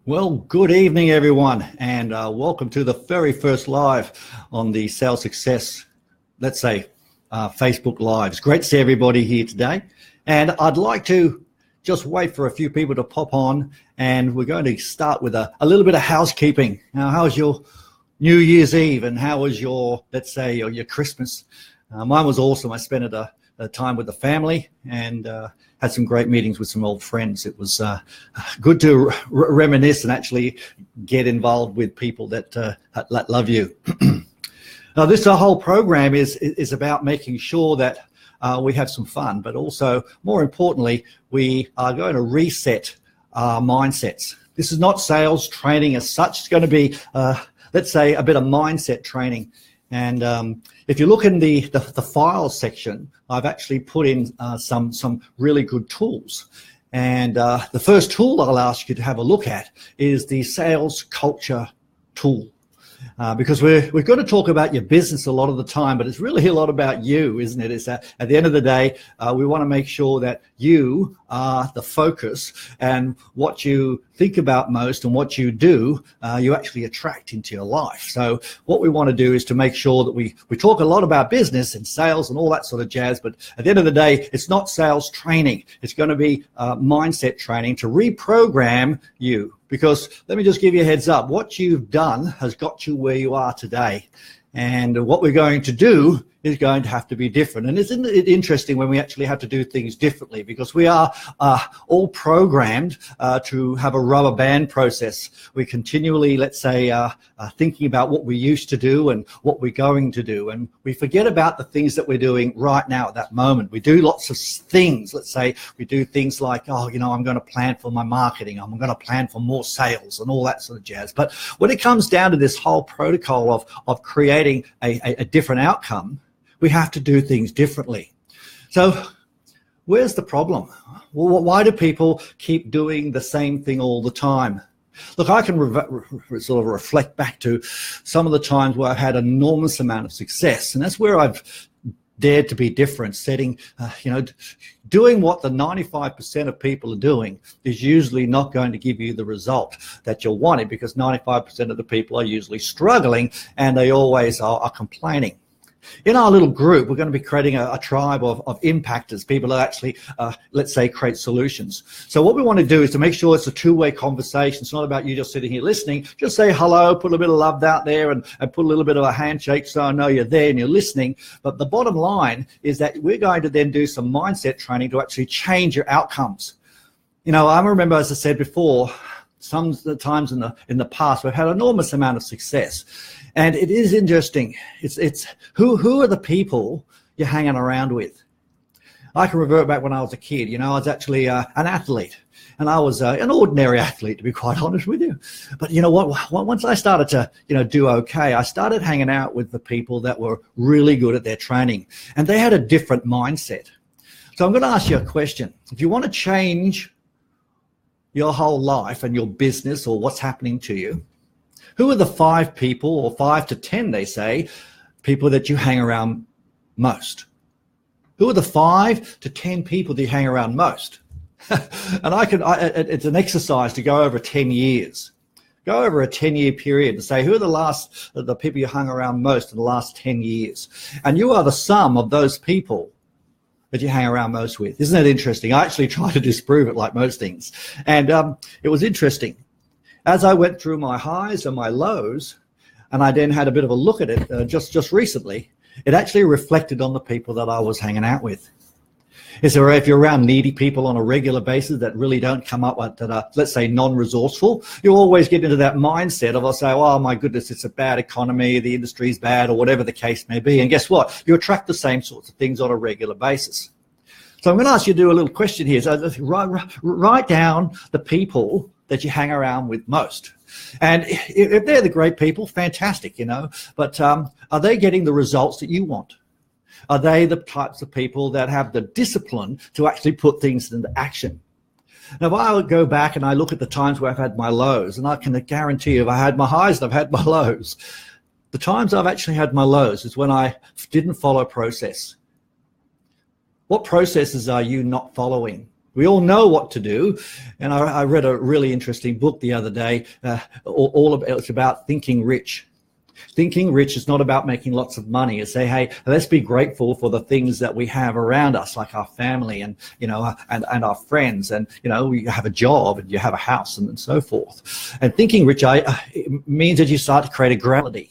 Well, good evening, everyone, and welcome to the very first live on the Sales Success, Facebook Lives. Great to see everybody here today. And I'd like to just wait for a few people to pop on, and we're going to start with a little bit of housekeeping. Now, how was your New Year's Eve, and how was your Christmas? Mine was awesome. I spent a time with the family and had some great meetings with some old friends. It was good to reminisce and actually get involved with people that love you. Now, this whole program is about making sure that we have some fun, but also, more importantly, we are going to reset our mindsets. This is not sales training as such. It's going to be, a bit of mindset training. And if you look in the files section, I've actually put in some really good tools. And the first tool I'll ask you to have a look at is the sales culture tool. Because we're going to talk about your business a lot of the time, but it's really a lot about you, isn't it? It's at the end of the day, we want to make sure that you are the focus, and what you think about most and what you do, you actually attract into your life. So what we want to do is to make sure that we talk a lot about business and sales and all that sort of jazz, but at the end of the day, it's not sales training. It's going to be mindset training to reprogram you. Because let me just give you a heads up, what you've done has got you where you are today. And what we're going to do is going to have to be different. And isn't it interesting when we actually have to do things differently? Because we are all programmed to have a rubber band process. We continually, thinking about what we used to do and what we're going to do. And we forget about the things that we're doing right now at that moment. We do lots of things. Let's say we do things like, I'm going to plan for my marketing. I'm going to plan for more sales and all that sort of jazz. But when it comes down to this whole protocol of creating a different outcome, we have to do things differently. So where's the problem? Well, why do people keep doing the same thing all the time? Look, I can sort of reflect back to some of the times where I've had an enormous amount of success, and that's where I've dared to be different, doing what the 95% of people are doing is usually not going to give you the result that you're wanting, because 95% of the people are usually struggling and they always are complaining. In our little group, we're going to be creating a tribe of impactors, people that actually, create solutions. So what we want to do is to make sure it's a two-way conversation. It's not about you just sitting here listening. Just say hello, put a bit of love out there, and put a little bit of a handshake so I know you're there and you're listening. But the bottom line is that we're going to then do some mindset training to actually change your outcomes. I remember, as I said before, some of the times in the past, we've had an enormous amount of success. And it is interesting. It's who are the people you're hanging around with? I can revert back when I was a kid. I was actually an athlete, and I was an ordinary athlete, to be quite honest with you. But you know what? Once I started to do okay, I started hanging out with the people that were really good at their training, and they had a different mindset. So I'm going to ask you a question. If you want to change your whole life and your business or what's happening to you, who are the 5 people, or 5 to 10, they say, people that you hang around most? Who are the 5 to 10 people that you hang around most? And it's an exercise to go over 10 years. Go over a 10-year period and say, who are the people you hung around most in the last 10 years? And you are the sum of those people that you hang around most with. Isn't that interesting? I actually try to disprove it like most things. And it was interesting. As I went through my highs and my lows, and I then had a bit of a look at it just recently, it actually reflected on the people that I was hanging out with. If you're around needy people on a regular basis that really don't come up with, that are, let's say, non-resourceful, you always get into that mindset of, I'll say, oh my goodness, it's a bad economy, the industry's bad, or whatever the case may be. And guess what? You attract the same sorts of things on a regular basis. So I'm going to ask you to do a little question here. So write down the people that you hang around with most. And if they're the great people, fantastic, but are they getting the results that you want? Are they the types of people that have the discipline to actually put things into action? Now, if I go back and I look at the times where I've had my lows, and I can guarantee you, if I had my highs and I've had my lows, the times I've actually had my lows is when I didn't follow process. What processes are you not following? We all know what to do. And I read a really interesting book the other day. It's about thinking rich. Thinking rich is not about making lots of money. It's say, hey, let's be grateful for the things that we have around us, like our family and, and our friends. And, you have a job and you have a house and so forth. And thinking rich it means that you start to create a gratitude.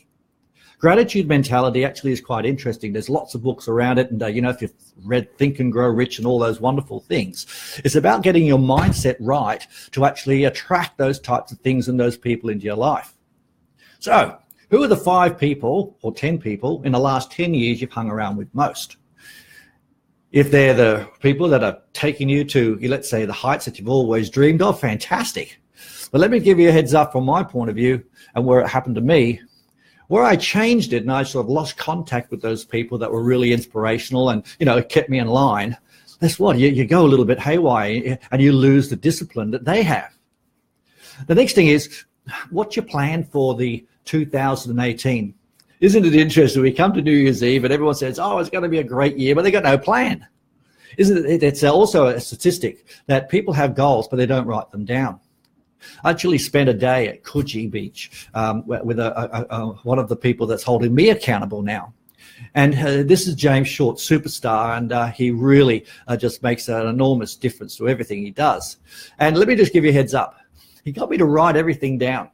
Gratitude mentality actually is quite interesting. There's lots of books around it. And, if you've read Think and Grow Rich and all those wonderful things, it's about getting your mindset right to actually attract those types of things and those people into your life. So who are the 5 people or 10 people in the last 10 years you've hung around with most? If they're the people that are taking you to, let's say, the heights that you've always dreamed of, fantastic. But let me give you a heads up from my point of view and where it happened to me. Where I changed it and I sort of lost contact with those people that were really inspirational and, it kept me in line. That's what, you go a little bit haywire and you lose the discipline that they have. The next thing is, what's your plan for the 2018? Isn't it interesting? We come to New Year's Eve and everyone says, oh, it's going to be a great year, but they got no plan. Isn't it? It's also a statistic that people have goals, but they don't write them down. I actually spent a day at Coogee Beach with one of the people that's holding me accountable now. And this is James Short, superstar, and he really just makes an enormous difference to everything he does. And let me just give you a heads up. He got me to write everything down.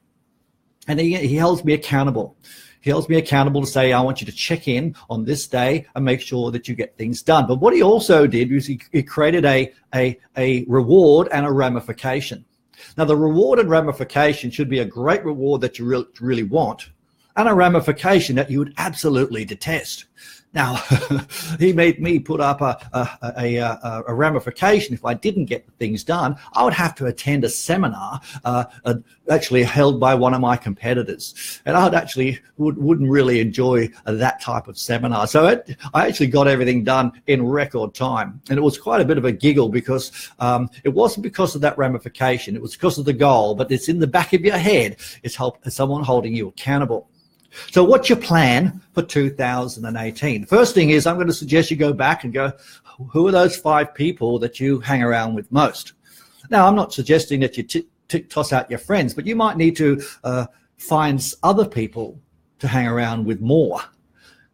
And he holds me accountable. He holds me accountable to say, I want you to check in on this day and make sure that you get things done. But what he also did was he created a reward and a ramification. Now, the reward and ramification should be a great reward that you really want and a ramification that you would absolutely detest. Now, he made me put up a ramification. If I didn't get the things done, I would have to attend a seminar actually held by one of my competitors. And I wouldn't really enjoy that type of seminar. So I actually got everything done in record time. And it was quite a bit of a giggle because it wasn't because of that ramification. It was because of the goal, but it's in the back of your head. It's someone holding you accountable. So what's your plan for 2018? First thing is I'm going to suggest you go back and go, who are those 5 people that you hang around with most? Now, I'm not suggesting that you toss out your friends, but you might need to find other people to hang around with more.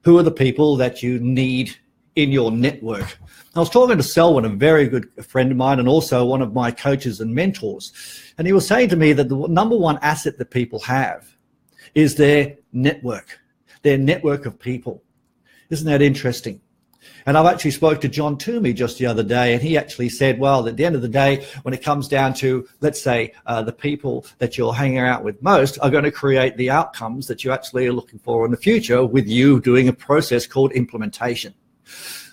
Who are the people that you need in your network? I was talking to Selwyn, a very good friend of mine and also one of my coaches and mentors, and he was saying to me that the number one asset that people have is their network of people. Isn't that interesting? And I've actually spoke to John Toomey just the other day, and he actually said, well, at the end of the day, when it comes down to, let's say, the people that you're hanging out with most are going to create the outcomes that you actually are looking for in the future with you doing a process called implementation.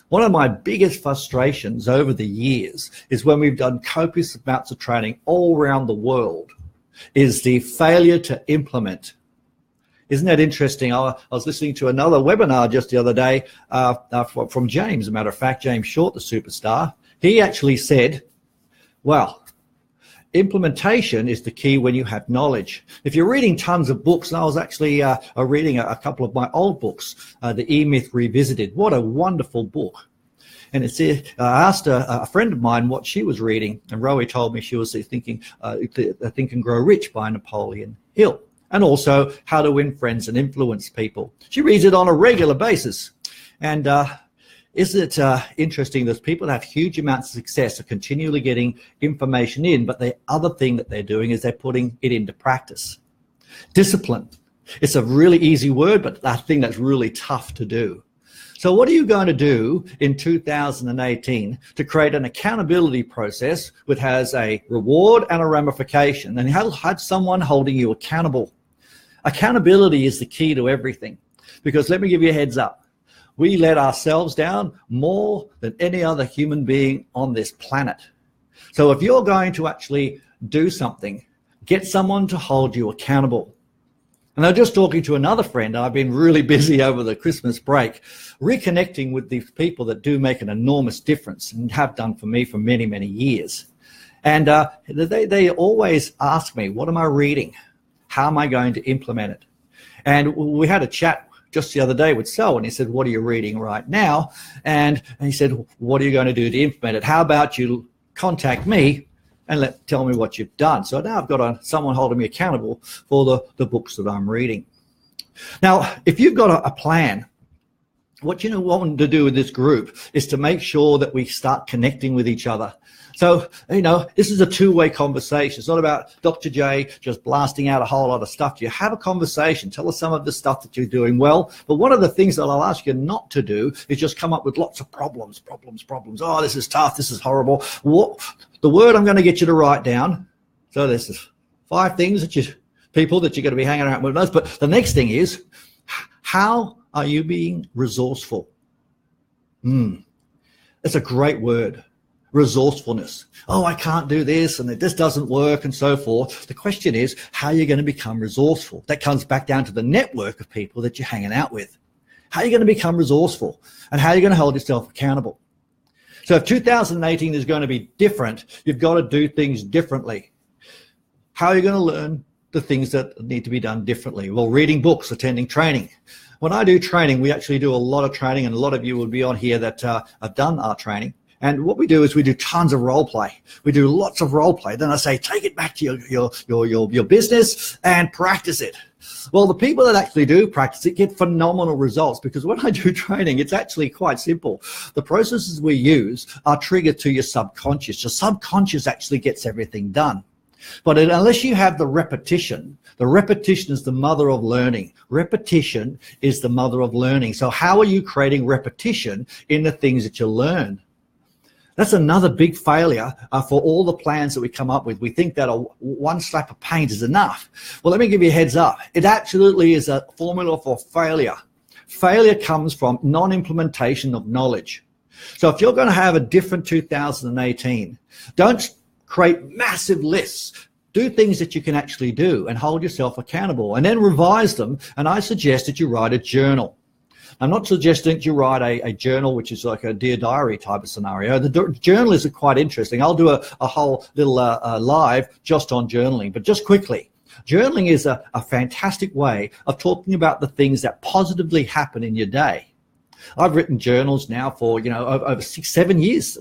One of my biggest frustrations over the years is when we've done copious amounts of training all around the world is the failure to implement. Isn't that interesting? I was listening to another webinar just the other day from James, as a matter of fact, James Short, the superstar. He actually said, well, implementation is the key when you have knowledge. If you're reading tons of books, and I was actually reading a couple of my old books, The E-Myth Revisited. What a wonderful book. And I asked a friend of mine what she was reading, and Rowie told me she was thinking Think and Grow Rich by Napoleon Hill. And also How to Win Friends and Influence People. She reads it on a regular basis. And isn't it interesting that people that have huge amounts of success are continually getting information in, but the other thing that they're doing is they're putting it into practice. Discipline. It's a really easy word, but I think that's really tough to do. So what are you going to do in 2018 to create an accountability process which has a reward and a ramification, and have someone holding you accountable? Accountability is the key to everything, because let me give you a heads up. We let ourselves down more than any other human being on this planet. So if you're going to actually do something, get someone to hold you accountable. And I'm just talking to another friend. I've been really busy over the Christmas break, reconnecting with these people that do make an enormous difference and have done for me for many, many years. And they always ask me, what am I reading? How am I going to implement it? And we had a chat just the other day with Selwyn. He said, what are you reading right now? And he said, what are you going to do to implement it? How about you contact me and tell me what you've done. So now I've got someone holding me accountable for the books that I'm reading. Now, if you've got a plan, what you want to do with this group is to make sure that we start connecting with each other. So, this is a two-way conversation. It's not about Dr. J just blasting out a whole lot of stuff. You have a conversation. Tell us some of the stuff that you're doing well. But one of the things that I'll ask you not to do is just come up with lots of problems. Oh, this is tough. This is horrible. The word I'm going to get you to write down. So there's 5 things people that you're going to be hanging around with most. But the next thing is, how are you being resourceful? That's a great word. Resourcefulness. Oh, I can't do this and this doesn't work and so forth. The question is, how are you going to become resourceful? That comes back down to the network of people that you're hanging out with. How are you going to become resourceful and how are you going to hold yourself accountable? So if 2018 is going to be different, you've got to do things differently. How are you going to learn the things that need to be done differently? Well, reading books, attending training. When I do training, we actually do a lot of training, and a lot of you will be on here that have done our training. And what we do is we do tons of role play. We do lots of role play. Then I say, take it back to your business and practice it. Well, the people that actually do practice it get phenomenal results, because when I do training, it's actually quite simple. The processes we use are triggered to your subconscious. Your subconscious actually gets everything done. But unless you have the repetition is the mother of learning. Repetition is the mother of learning. So how are you creating repetition in the things that you learn? That's another big failure for all the plans that we come up with. We think that one slap of paint is enough. Well, let me give you a heads up. It absolutely is a formula for failure. Failure comes from non-implementation of knowledge. So if you're going to have a different 2018, don't create massive lists. Do things that you can actually do and hold yourself accountable, and then revise them. And I suggest that you write a journal. I'm not suggesting that you write a journal, which is like a Dear Diary type of scenario. The journal is quite interesting. I'll do a whole little live just on journaling. But just quickly, journaling is a fantastic way of talking about the things that positively happen in your day. I've written journals now for, over 6-7 years.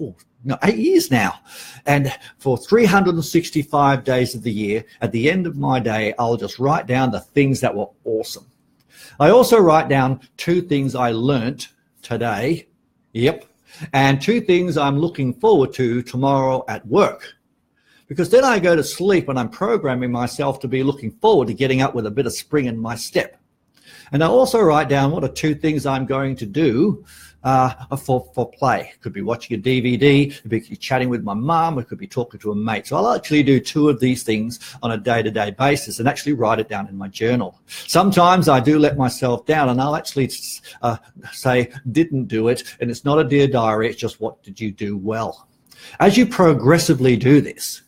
8 years now. And for 365 days of the year, at the end of my day, I'll just write down the things that were awesome. I also write down 2 things I learnt today. Yep. And 2 things I'm looking forward to tomorrow at work. Because then I go to sleep and I'm programming myself to be looking forward to getting up with a bit of spring in my step. And I also write down what are 2 things I'm going to do for play. It could be watching a DVD, it could be chatting with my mum, it could be talking to a mate. So I'll actually do 2 of these things on a day-to-day basis and actually write it down in my journal. Sometimes I do let myself down and I'll actually say, didn't do it, and it's not a Dear Diary, it's just what did you do well. As you progressively do this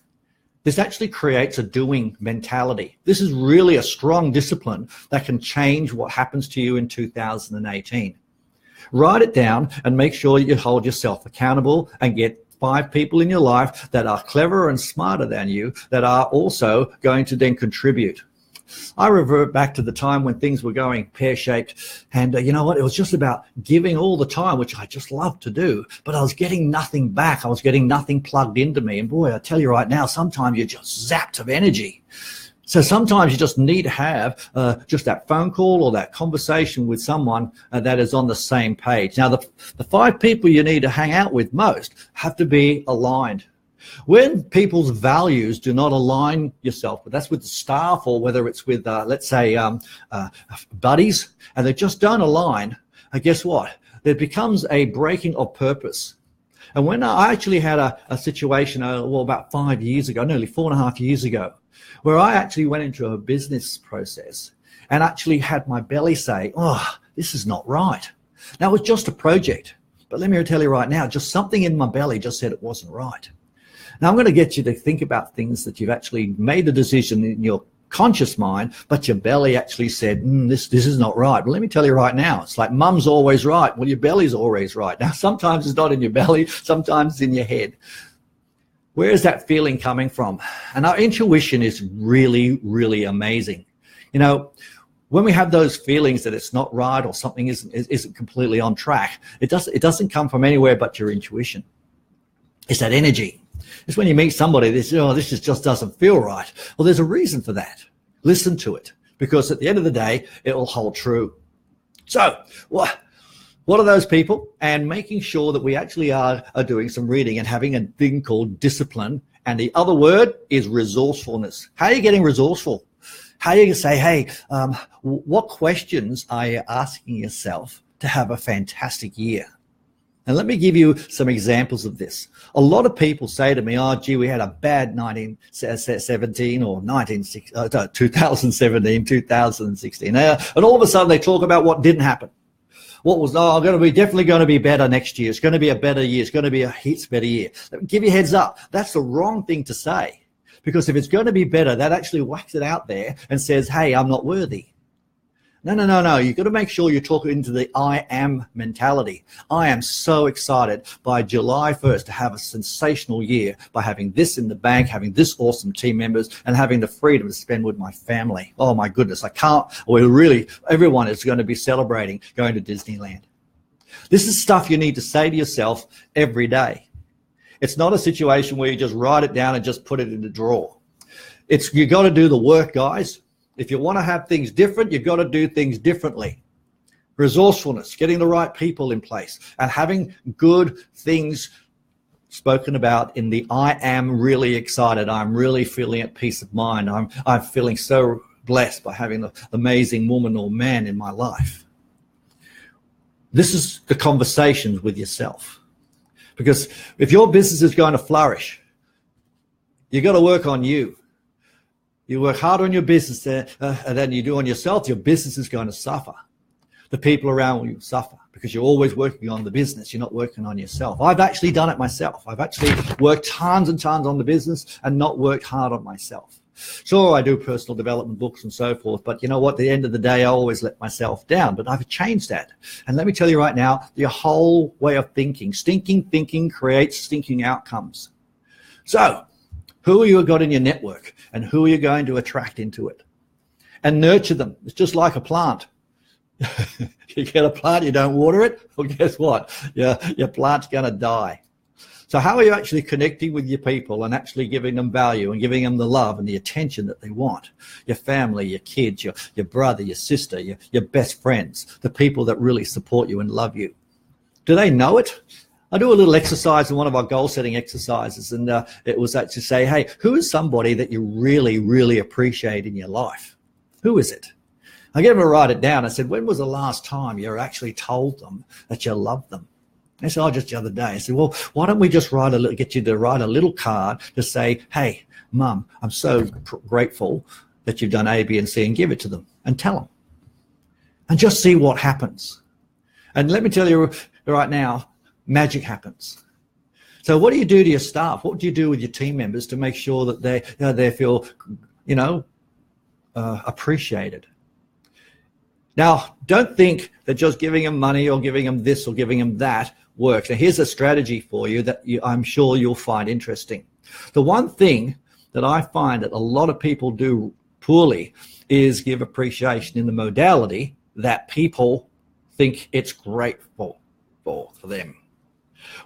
actually creates a doing mentality. This is really a strong discipline that can change what happens to you in 2018. Write it down and make sure you hold yourself accountable and get 5 people in your life that are cleverer and smarter than you that are also going to then contribute. I revert back to the time when things were going pear-shaped, and you know what? It was just about giving all the time, which I just love to do, but I was getting nothing back. I was getting nothing plugged into me. And boy, I tell you right now, sometimes you're just zapped of energy. So sometimes you just need to have just that phone call or that conversation with someone that is on the same page. Now, the 5 people you need to hang out with most have to be aligned. When people's values do not align yourself, but that's with the staff or whether it's with, let's say, buddies, and they just don't align, guess what? There becomes a breaking of purpose. And when I actually had a situation, about 5 years ago, nearly 4.5 years ago, where I actually went into a business process and actually had my belly say, oh, this is not right. Now, it was just a project, but let me tell you right now, just something in my belly just said it wasn't right. Now, I'm going to get you to think about things that you've actually made the decision in your conscious mind, but your belly actually said, this is not right. Well, let me tell you right now, it's like mum's always right. Well, your belly's always right. Now, sometimes it's not in your belly, sometimes it's in your head. Where is that feeling coming from? And our intuition is really, really amazing. You know, when we have those feelings that it's not right or something isn't completely on track, it doesn't come from anywhere but your intuition. It's that energy. It's when you meet somebody, they say, oh, just doesn't feel right. Well, there's a reason for that. Listen to it, because at the end of the day, it will hold true. So what are those people? And making sure that we actually are doing some reading and having a thing called discipline. And the other word is resourcefulness. How are you getting resourceful? How are you going to say, hey, what questions are you asking yourself to have a fantastic year? And let me give you some examples of this. A lot of people say to me, oh, gee, we had a bad 2017 or 2017, 2016. And all of a sudden they talk about what didn't happen. What was, definitely going to be better next year. It's going to be a better year. It's going to be a heaps better year. Give you a heads up. That's the wrong thing to say. Because if it's going to be better, that actually whacks it out there and says, hey, I'm not worthy. No. You've got to make sure you're talking into the I am mentality. I am so excited by July 1st to have a sensational year by having this in the bank, having this awesome team members, and having the freedom to spend with my family. Oh, my goodness. Everyone is going to be celebrating going to Disneyland. This is stuff you need to say to yourself every day. It's not a situation where you just write it down and just put it in the drawer. You got to do the work, guys. If you want to have things different, you've got to do things differently. Resourcefulness, getting the right people in place, and having good things spoken about in the I am really excited. I'm really feeling at peace of mind. I'm feeling so blessed by having the amazing woman or man in my life. This is the conversations with yourself. Because if your business is going to flourish, you've got to work on you. You work harder on your business than you do on yourself, your business is going to suffer. The people around you suffer because you're always working on the business. You're not working on yourself. I've actually done it myself. I've actually worked tons and tons on the business and not worked hard on myself. Sure, I do personal development books and so forth, but you know what? At the end of the day, I always let myself down, but I've changed that. And let me tell you right now, your whole way of thinking, stinking thinking creates stinking outcomes. So, who are you got in your network and who are you going to attract into it? And nurture them. It's just like a plant. You get a plant, you don't water it, well, guess what? Your plant's going to die. So how are you actually connecting with your people and actually giving them value and giving them the love and the attention that they want? Your family, your kids, your brother, your sister, your best friends, the people that really support you and love you. Do they know it? I do a little exercise in one of our goal-setting exercises, and it was actually say, hey, who is somebody that you really, really appreciate in your life? Who is it? I get them to write it down. I said, when was the last time you actually told them that you love them? They said, oh, just the other day. I said, well, why don't we just get you to write a little card to say, hey, Mum, I'm so grateful that you've done A, B, and C, and give it to them and tell them. And just see what happens. And let me tell you right now, magic happens. So what do you do to your staff? What do you do with your team members to make sure that they feel, appreciated? Now, don't think that just giving them money or giving them this or giving them that works. Now, here's a strategy for you that I'm sure you'll find interesting. The one thing that I find that a lot of people do poorly is give appreciation in the modality that people think it's great for them.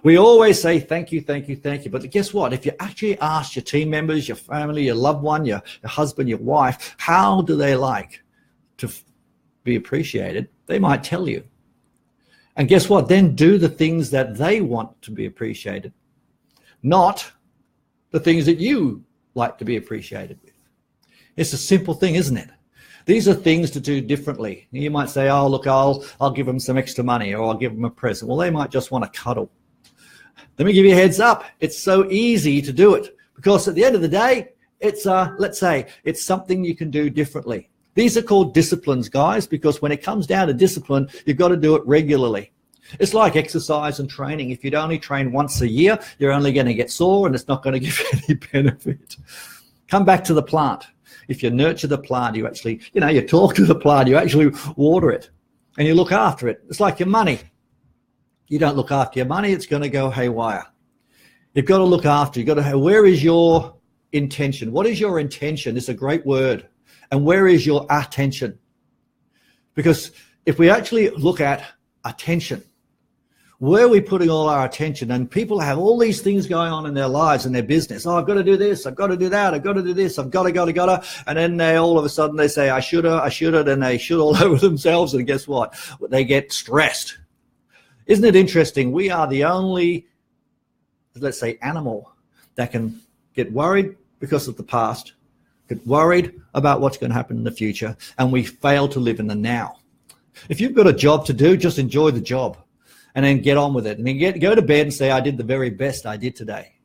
We always say thank you, thank you, thank you. But guess what? If you actually ask your team members, your family, your loved one, your husband, your wife, how do they like to be appreciated? They might tell you. And guess what? Then do the things that they want to be appreciated, not the things that you like to be appreciated with. It's a simple thing, isn't it? These are things to do differently. You might say, oh, look, I'll give them some extra money, or I'll give them a present. Well, they might just want to cuddle. Let me give you a heads up. It's so easy to do it because at the end of the day, it's let's say it's something you can do differently. These are called disciplines, guys, because when it comes down to discipline, you've got to do it regularly. It's like exercise and training. If you'd only train once a year, you're only going to get sore and it's not going to give you any benefit. Come back to the plant. If you nurture the plant, you actually, you talk to the plant, you actually water it and you look after it. It's like your money. You don't look after your money, it's going to go haywire. You've got to look after, where is your intention? What is your intention? It's a great word. And where is your attention? Because if we actually look at attention, Where are we putting all our attention? And people have all these things going on in their lives and their business. Oh, I've got to do this. I've got to do that. I've got to do this. I've got to. And then they all of a sudden they say, I shoulda, and they should all over themselves. And guess what? They get stressed. Isn't it interesting? We are the only, let's say, animal that can get worried because of the past, get worried about what's going to happen in the future, and we fail to live in the now. If you've got a job to do, just enjoy the job. And then get on with it. And then go to bed and say, I did the very best I did today.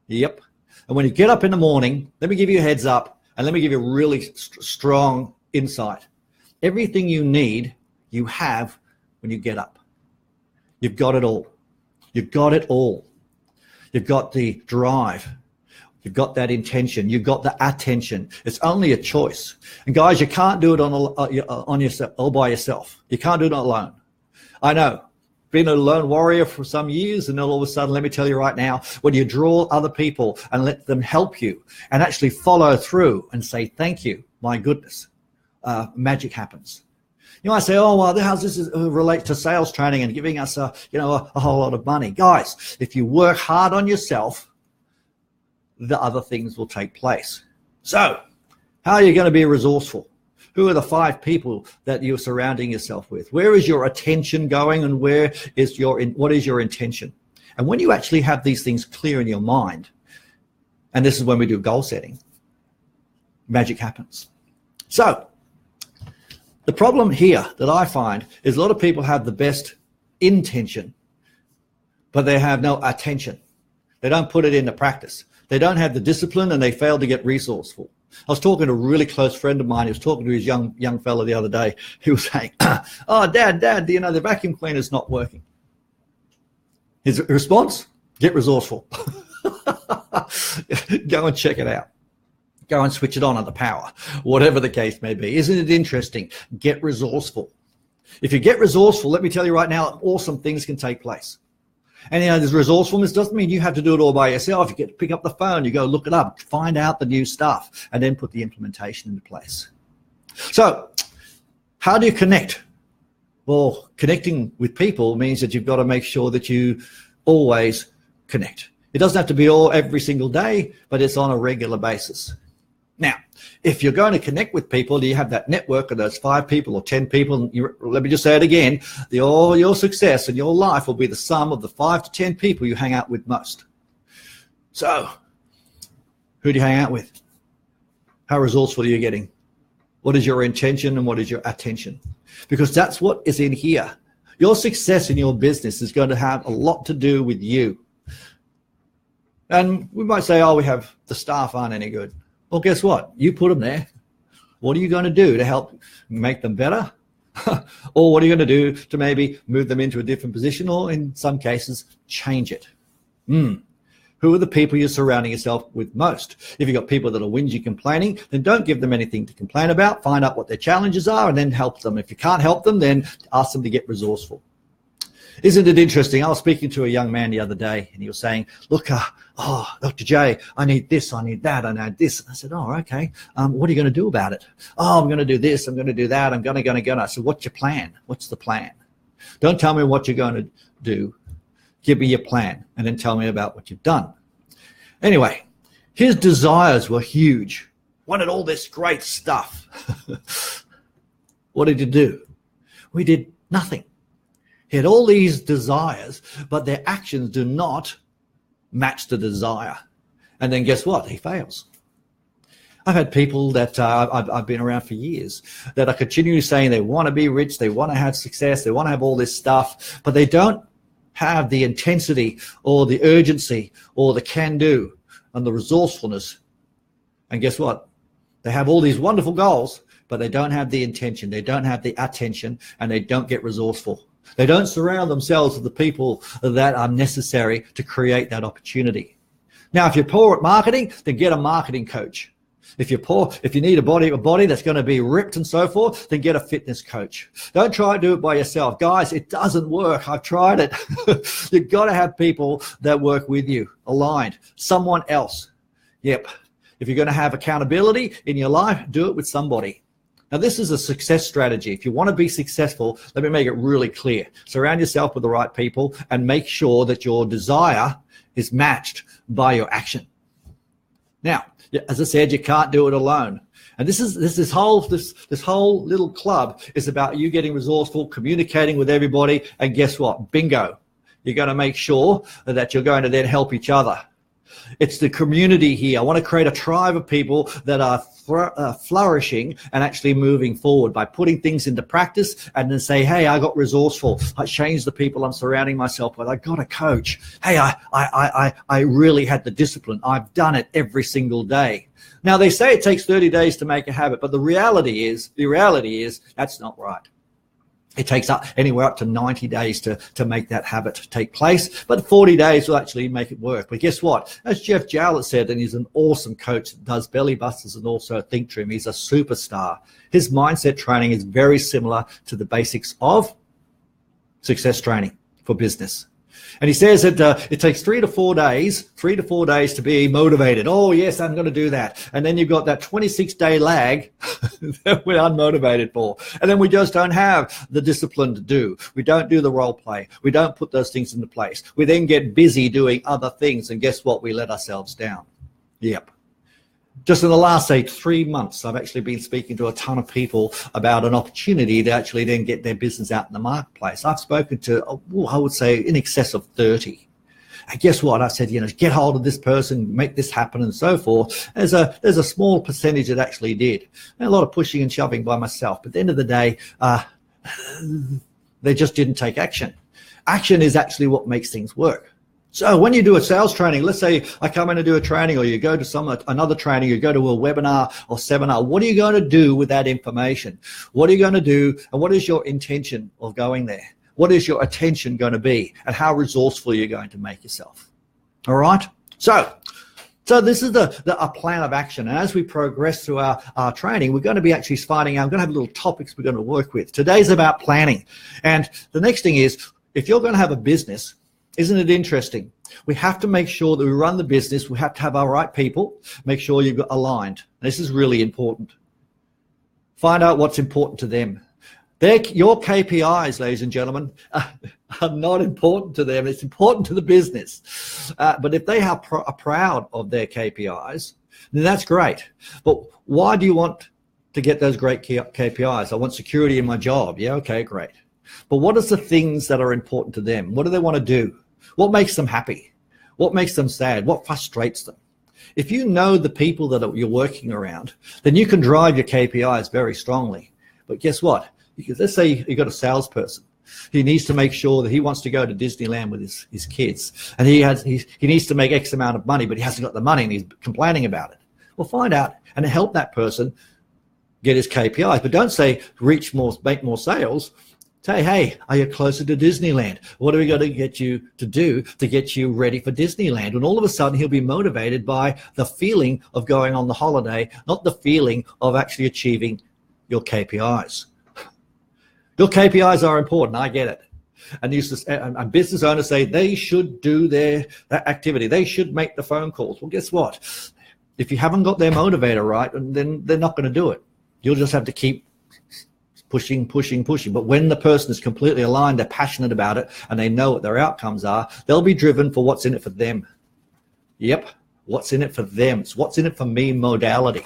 Yep. And when you get up in the morning, let me give you a heads up, and let me give you a really strong insight. Everything you need, you have when you get up. You've got it all. You've got it all. You've got the drive. You've got that intention. You've got the attention. It's only a choice. And guys, you can't do it on yourself, all by yourself. You can't do it alone. I know. Been a lone warrior for some years, and then all of a sudden, let me tell you right now, when you draw other people and let them help you and actually follow through and say thank you, my goodness, magic happens. You might say, oh, well, how does this relate to sales training and giving us a whole lot of money? Guys, if you work hard on yourself, the other things will take place. So how are you going to be resourceful? Who are the 5 people that you're surrounding yourself with? Where is your attention going, and what is your intention? And when you actually have these things clear in your mind, and this is when we do goal setting, magic happens. So the problem here that I find is a lot of people have the best intention, but they have no attention. They don't put it into practice. They don't have the discipline, and they fail to get resourceful. I was talking to a really close friend of mine. He was talking to his young fella the other day. He was saying, oh, Dad, the vacuum cleaner's not working. His response, get resourceful. Go and check it out. Go and switch it on at the power, whatever the case may be. Isn't it interesting? Get resourceful. If you get resourceful, let me tell you right now, awesome things can take place. And this resourcefulness doesn't mean you have to do it all by yourself. You get to pick up the phone, you go look it up, find out the new stuff, and then put the implementation into place. So how do you connect? Well, connecting with people means that you've got to make sure that you always connect. It doesn't have to be every single day, but it's on a regular basis. Now, if you're going to connect with people, you have that network of those 5 people or 10 people. Let me just say it again. All your success in your life will be the sum of the 5 to 10 people you hang out with most. So, who do you hang out with? How resourceful are you getting? What is your intention and what is your attention? Because that's what is in here. Your success in your business is going to have a lot to do with you. And we might say, oh, we have the staff aren't any good. Well, guess what? You put them there. What are you going to do to help make them better? Or what are you going to do to maybe move them into a different position, or in some cases, change it? Who are the people you're surrounding yourself with most? If you've got people that are whingy complaining, then don't give them anything to complain about. Find out what their challenges are and then help them. If you can't help them, then ask them to get resourceful. Isn't it interesting? I was speaking to a young man the other day, and he was saying, look, Dr. J, I need this, I need that, I need this. And I said, oh, okay. What are you going to do about it? Oh, I'm going to do this, I'm going to do that, I'm going to. I said, what's your plan? What's the plan? Don't tell me what you're going to do. Give me your plan, and then tell me about what you've done. Anyway, his desires were huge. Wanted all this great stuff. What did he do? We did nothing. He had all these desires, but their actions do not match the desire. And then guess what? He fails. I've had people that I've been around for years that are continually saying they want to be rich, they want to have success, they want to have all this stuff, but they don't have the intensity or the urgency or the can-do and the resourcefulness. And guess what? They have all these wonderful goals, but they don't have the intention, they don't have the attention, and they don't get resourceful. They don't surround themselves with the people that are necessary to create that opportunity. Now, if you're poor at marketing, then get a marketing coach. If you're poor, if you need a body that's going to be ripped and so forth, then get a fitness coach. Don't try to do it by yourself. Guys, it doesn't work. I've tried it. You've got to have people that work with you, aligned, someone else. Yep. If you're going to have accountability in your life, do it with somebody. Now, this is a success strategy. If you want to be successful, let me make it really clear. Surround yourself with the right people and make sure that your desire is matched by your action. Now, as I said, you can't do it alone. And this whole little club is about you getting resourceful, communicating with everybody, and guess what? Bingo. You're going to make sure that you're going to then help each other. It's the community here. I want to create a tribe of people that are flourishing and actually moving forward by putting things into practice, and then say, hey, I got resourceful. I changed the people I'm surrounding myself with. I got a coach. Hey, I really had the discipline. I've done it every single day. Now, they say it takes 30 days to make a habit, but the reality is that's not right. It takes anywhere up to 90 days to make that habit take place, but 40 days will actually make it work. But guess what? As Jeff Jarlett said, and he's an awesome coach that does belly busters and also think trim, he's a superstar. His mindset training is very similar to the basics of success training for business. And he says that it takes 3 to 4 days to be motivated. Oh, yes, I'm going to do that. And then you've got that 26-day lag that we're unmotivated for. And then we just don't have the discipline to do. We don't do the role play. We don't put those things into place. We then get busy doing other things. And guess what? We let ourselves down. Yep. Just in the last, say, 3 months, I've actually been speaking to a ton of people about an opportunity to actually then get their business out in the marketplace. I've spoken to, I would say, in excess of 30. And guess what? I said, get hold of this person, make this happen, and so forth. There's a small percentage that actually did. And a lot of pushing and shoving by myself. But at the end of the day, they just didn't take action. Action is actually what makes things work. So when you do a sales training, let's say I come in and do a training, or you go to another training, you go to a webinar or seminar, what are you going to do with that information? What are you going to do, and what is your intention of going there? What is your attention going to be, and how resourceful you're going to make yourself? All right? So this is a plan of action. And as we progress through our training, we're going to be actually finding out, I'm going to have little topics we're going to work with. Today's about planning. And the next thing is, if you're going to have a business, isn't it interesting? We have to make sure that we run the business. We have to have our right people. Make sure you've got aligned. This is really important. Find out what's important to them. Your KPIs, ladies and gentlemen, are not important to them. It's important to the business. But if they are proud of their KPIs, then that's great. But why do you want to get those great KPIs? I want security in my job. Yeah, okay, great. But what are the things that are important to them? What do they want to do? What makes them happy? What makes them sad? What frustrates them? If you know the people that you're working around, then you can drive your KPIs very strongly. But guess what? Because let's say you've got a salesperson. He needs to make sure that he wants to go to Disneyland with his kids. And he needs to make X amount of money, but he hasn't got the money and he's complaining about it. Well, find out and help that person get his KPIs. But don't say reach more, make more sales. Say, hey, are you closer to Disneyland? What are we going to get you to do to get you ready for Disneyland? And all of a sudden, he'll be motivated by the feeling of going on the holiday, not the feeling of actually achieving your KPIs. Your KPIs are important. I get it. And business owners say they should do that activity. They should make the phone calls. Well, guess what? If you haven't got their motivator right, then they're not going to do it. You'll just have to keep pushing. But when the person is completely aligned, they're passionate about it, and they know what their outcomes are, they'll be driven for what's in it for them. Yep, what's in it for them. It's what's in it for me modality.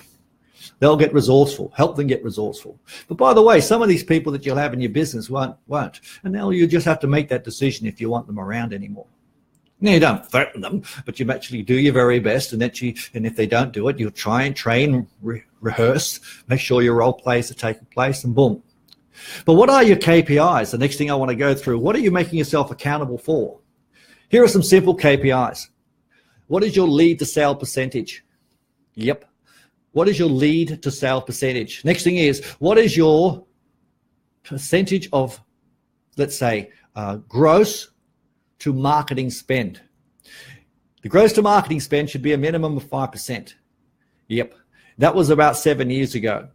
They'll get resourceful. Help them get resourceful. But by the way, some of these people that you'll have in your business won't. And now you just have to make that decision if you want them around anymore. Now, you don't threaten them, but you actually do your very best. And if they don't do it, you'll try and train, rehearse, make sure your role plays are taking place, and boom. But what are your KPIs? The next thing I want to go through, what are you making yourself accountable for? Here are some simple KPIs. What is your lead to sale percentage? Yep. What is your lead to sale percentage? Next thing is, what is your percentage of, let's say, gross to marketing spend? The gross to marketing spend should be a minimum of 5%. Yep. That was about 7 years ago.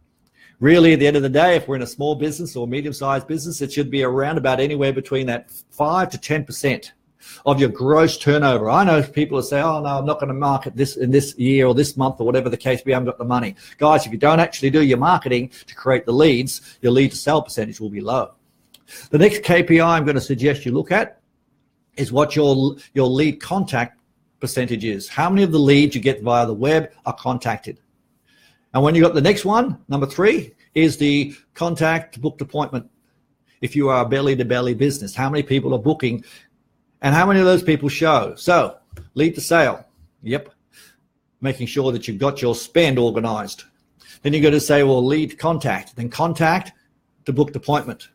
Really, at the end of the day, if we're in a small business or medium-sized business, it should be around about anywhere between that 5 to 10%. of your gross turnover. I know people will say, oh, no, I'm not going to market this in this year or this month or whatever the case, we haven't got the money. Guys, if you don't actually do your marketing to create the leads, your lead to sell percentage will be low. The next KPI I'm going to suggest you look at is what your lead contact percentage is. How many of the leads you get via the web are contacted? And when you got the next one, number 3, is the contact booked appointment. If you are a belly-to-belly business, how many people are booking and how many of those people show? So lead to sale, yep, making sure that you've got your spend organized. Then you're going to say, well, lead contact, then contact to booked appointment,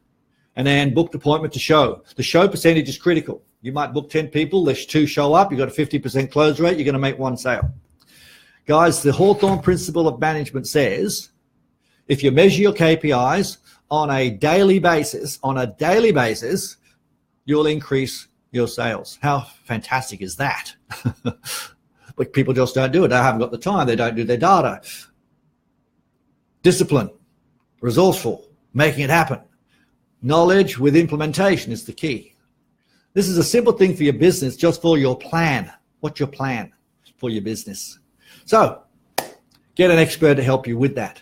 and then booked appointment to show. The show percentage is critical. You might book 10 people, there's 2 show up, you've got a 50% close rate, you're going to make 1 sale. Guys, the Hawthorne principle of management says, if you measure your KPIs on a daily basis, you'll increase your sales. How fantastic is that? But people just don't do it. They haven't got the time. They don't do their data. Discipline, resourceful, making it happen. Knowledge with implementation is the key. This is a simple thing for your business, just for your plan. What's your plan for your business? So get an expert to help you with that.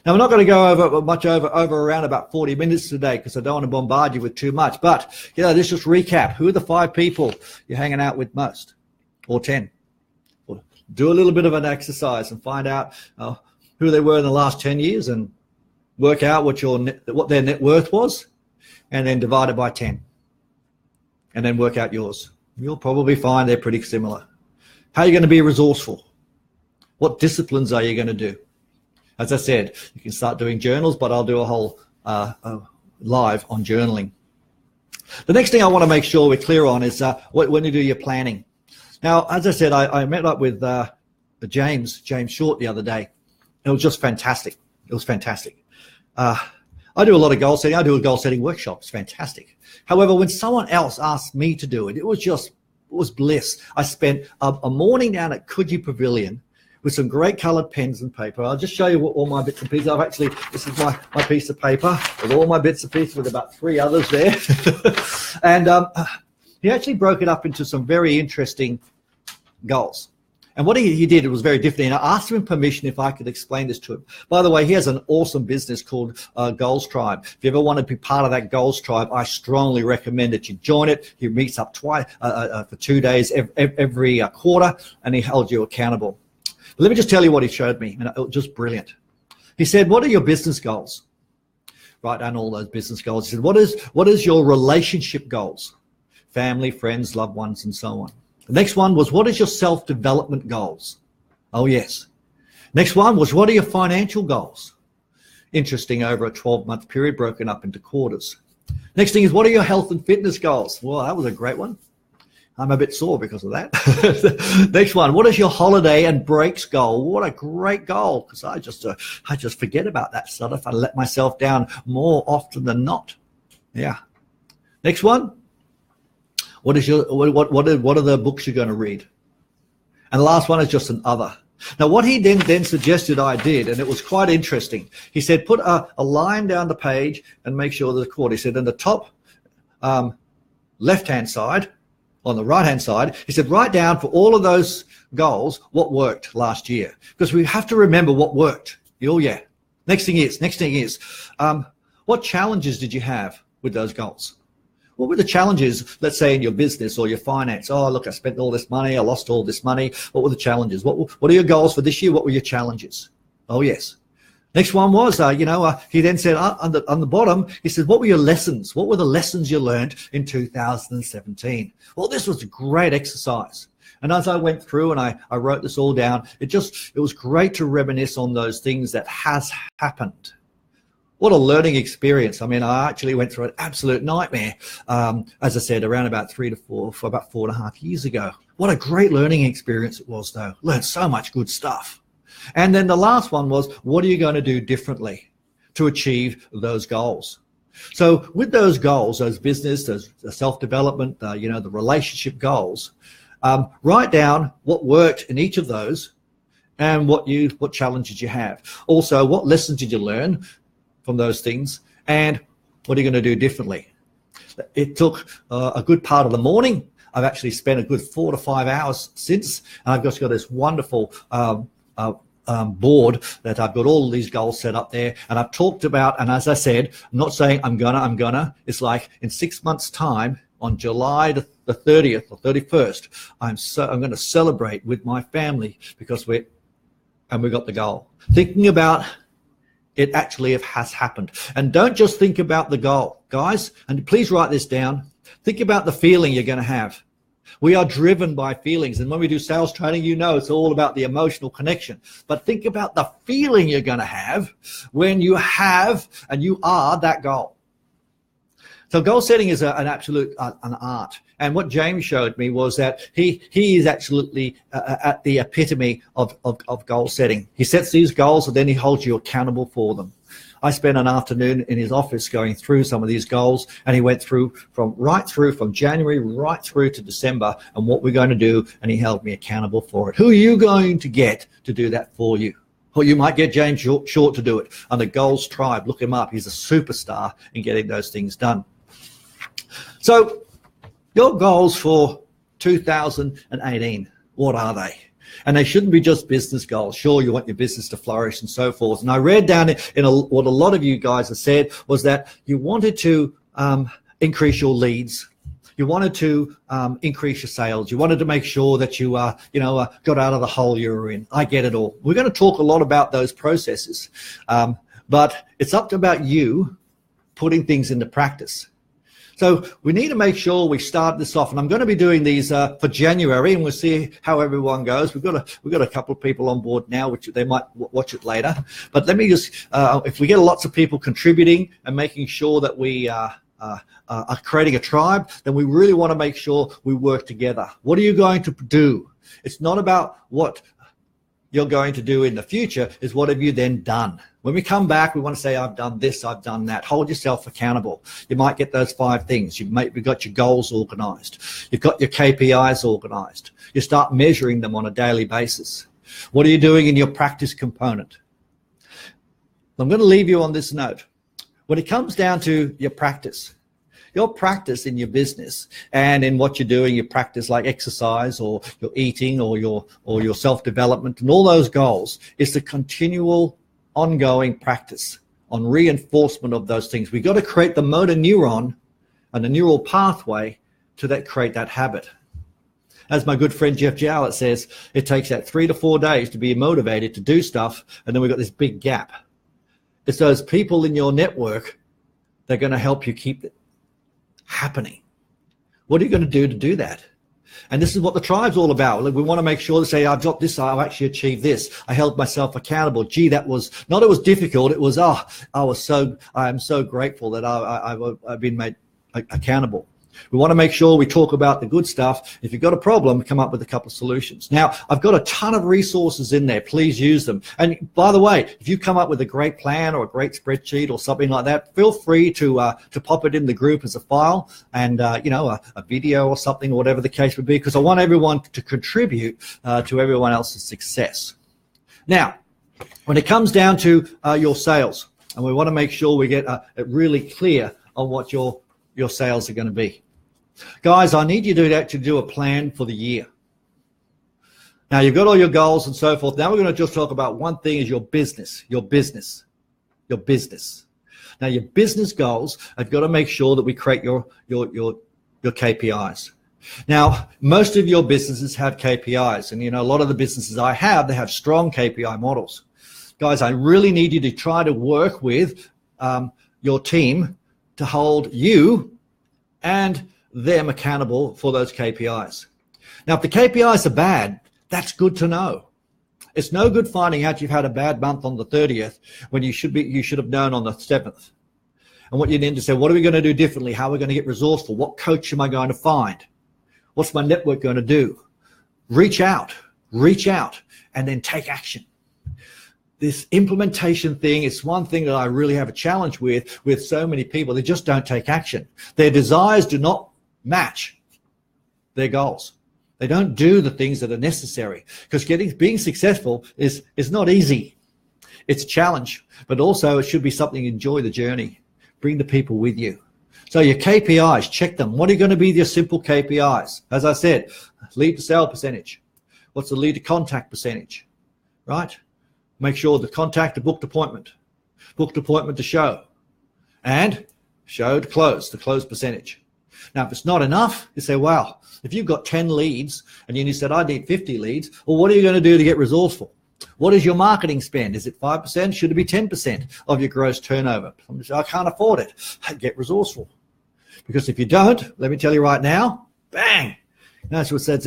Now, we're not going to go over around about 40 minutes today because I don't want to bombard you with too much. But, let's just recap. Who are the 5 people you're hanging out with most, or 10? Or do a little bit of an exercise and find out who they were in the last 10 years and work out what their net worth was, and then divide it by 10. And then work out yours. You'll probably find they're pretty similar. How are you going to be resourceful? What disciplines are you going to do? As I said, you can start doing journals, but I'll do a whole live on journaling. The next thing I want to make sure we're clear on is when you do your planning. Now, as I said, I met up with James Short the other day. It was just fantastic. It was fantastic. I do a lot of goal setting. I do a goal setting workshop. It's fantastic. However, when someone else asked me to do it, it was bliss. I spent a morning down at Coogee Pavilion with some great colored pens and paper. I'll just show you all my bits and pieces. This is my piece of paper with all my bits and pieces with about 3 others there. And he actually broke it up into some very interesting goals. And what he did, it was very different. And I asked him permission if I could explain this to him. By the way, he has an awesome business called Goals Tribe. If you ever want to be part of that Goals Tribe, I strongly recommend that you join it. He meets up twice for 2 days every quarter, and he holds you accountable. But let me just tell you what he showed me, and it was just brilliant. He said, what are your business goals? Write down all those business goals. He said, what is your relationship goals? Family, friends, loved ones, and so on. The next one was, what is your self-development goals? Oh, yes. Next one was, what are your financial goals? Interesting, over a 12-month period, broken up into quarters. Next thing is, what are your health and fitness goals? Well, that was a great one. I'm a bit sore because of that. Next one, what is your holiday and breaks goal? What a great goal, because I just forget about that stuff. I let myself down more often than not. Yeah. Next one. What are the books you're going to read? And the last one is just an other. Now, what he then suggested I did, and it was quite interesting. He said, put a line down the page and make sure there's a chord. He said, in the top left-hand side, on the right-hand side, he said, write down for all of those goals what worked last year. Because we have to remember what worked. Oh, yeah. Next thing is, what challenges did you have with those goals? What were the challenges, let's say, in your business or your finance? Oh, look, I spent all this money. I lost all this money. What were the challenges? What are your goals for this year? What were your challenges? Oh, yes. Next one was, he then said on the bottom, he said, what were your lessons? What were the lessons you learned in 2017? Well, this was a great exercise. And as I went through and I wrote this all down, it was great to reminisce on those things that has happened. What a learning experience. I mean, I actually went through an absolute nightmare, as I said, around about 3 to 4, for about 4.5 years ago. What a great learning experience it was, though. Learned so much good stuff. And then the last one was, what are you going to do differently to achieve those goals? So with those goals, those business, those self-development, the relationship goals, write down what worked in each of those and what challenges you have. Also, what lessons did you learn from those things, and what are you going to do differently? It took a good part of the morning. I've actually spent a good 4 to 5 hours since, and I've just got this wonderful board that I've got all these goals set up there, and I've talked about, and as I said, I'm not saying I'm gonna, it's like in 6 months time, on July the 30th or 31st, I'm going to celebrate with my family because we got the goal. Thinking about it actually has happened. And don't just think about the goal, guys, and please write this down. Think about the feeling you're going to have. We are driven by feelings, and when we do sales training, you know it's all about the emotional connection. But think about the feeling you're going to have when you have and you are that goal. So goal setting is an absolute an art. And what James showed me was that he is absolutely at the epitome of goal setting. He sets these goals and then he holds you accountable for them. I spent an afternoon in his office going through some of these goals, and he went through from January right through to December and what we're going to do, and he held me accountable for it. Who are you going to get to do that for you? Or you might get James Short to do it on the Goals Tribe. Look him up. He's a superstar in getting those things done. So your goals for 2018, what are they? And they shouldn't be just business goals. Sure, you want your business to flourish and so forth. And I read down what a lot of you guys have said was that you wanted to increase your leads. You wanted to increase your sales. You wanted to make sure that you got out of the hole you were in. I get it all. We're going to talk a lot about those processes. But it's up to about you putting things into practice. So we need to make sure we start this off, and I'm going to be doing these for January, and we'll see how everyone goes. We've got a couple of people on board now, which they might watch it later. But let me just, if we get lots of people contributing and making sure that we are creating a tribe, then we really want to make sure we work together. What are you going to do? It's not about what you're going to do in the future, is what have you then done? When we come back, we want to say, I've done this, I've done that. Hold yourself accountable. You might get those 5 things. You've got your goals organized. You've got your KPIs organized. You start measuring them on a daily basis. What are you doing in your practice component? I'm going to leave you on this note. When it comes down to your practice in your business and in what you're doing, your practice like exercise or your eating or your self-development and all those goals, is the continual ongoing practice on reinforcement of those things. We've got to create the motor neuron and the neural pathway to create that habit. As my good friend Jeff Jowett says, it takes that 3 to 4 days to be motivated to do stuff, and then we've got this big gap. It's those people in your network that are going to help you keep it happening. What are you going to do that? And this is what the tribe's all about. We want to make sure to say, I've got this, I've actually achieved this. I held myself accountable. Gee, that was not, it was difficult. It was, I am so grateful that I've been made accountable. We want to make sure we talk about the good stuff. If you've got a problem, come up with a couple of solutions. Now, I've got a ton of resources in there. Please use them. And by the way, if you come up with a great plan or a great spreadsheet or something like that, feel free to pop it in the group as a file and, a video or something, or whatever the case would be, because I want everyone to contribute to everyone else's success. Now, when it comes down to your sales, and we want to make sure we get it really clear on what your sales are going to be. Guys, I need you to actually do a plan for the year. Now, you've got all your goals and so forth. Now we're going to just talk about one thing, is your business. Now, your business goals have got to make sure that we create your KPIs. Now, most of your businesses have KPIs, and a lot of the businesses I have, they have strong KPI models. Guys, I really need you to try to work with your team to hold you and them accountable for those KPIs. Now, if the KPIs are bad, that's good to know. It's no good finding out you've had a bad month on the 30th when you should have known on the 7th. And what you need to say, what are we going to do differently? How are we going to get resourceful? What coach am I going to find? What's my network going to do? Reach out, and then take action. This implementation thing is one thing that I really have a challenge with so many people. They just don't take action. Their desires do not match their goals. They don't do the things that are necessary, because being successful is not easy. It's a challenge, but also it should be something. Enjoy the journey. Bring the people with you. So your KPIs, check them. What are going to be your simple KPIs? As I said, lead to sale percentage. What's the lead to contact percentage, right? Make sure the contact to booked appointment to show, and show to close, the close percentage. Now, if it's not enough, you say, wow, if you've got 10 leads and you said, I need 50 leads, well, what are you going to do to get resourceful? What is your marketing spend? Is it 5%? Should it be 10% of your gross turnover? I can't afford it. Get resourceful. Because if you don't, let me tell you right now, bang. That's what said,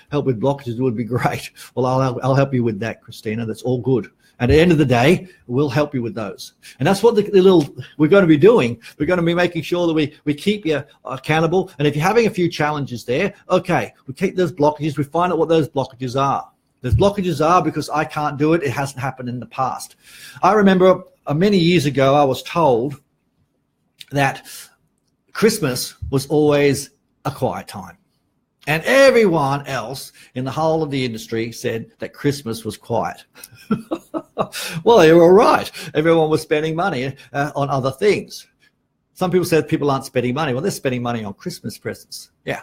help with blockages would be great. Well, I'll help you with that, Christina. That's all good. And at the end of the day, we'll help you with those. And that's what we're going to be doing. We're going to be making sure that we keep you accountable. And if you're having a few challenges there, okay, we keep those blockages. We find out what those blockages are. Those blockages are because I can't do it. It hasn't happened in the past. I remember many years ago, I was told that Christmas was always a quiet time. And everyone else in the whole of the industry said that Christmas was quiet. Well, they were right. Everyone was spending money on other things. Some people said people aren't spending money. Well, they're spending money on Christmas presents. Yeah.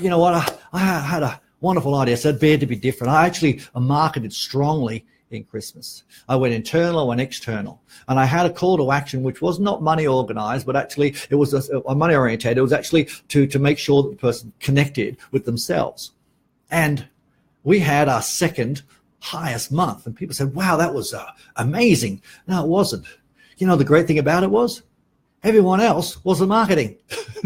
You know what? I had a wonderful idea. I said, better to be different. I actually marketed strongly in Christmas. I went internal, I went external. And I had a call to action, which was not money organized, but actually it was a money oriented. It was actually to make sure that the person connected with themselves. And we had our second highest month. And people said, wow, that was amazing. No, it wasn't. You know, the great thing about it was everyone else wasn't marketing.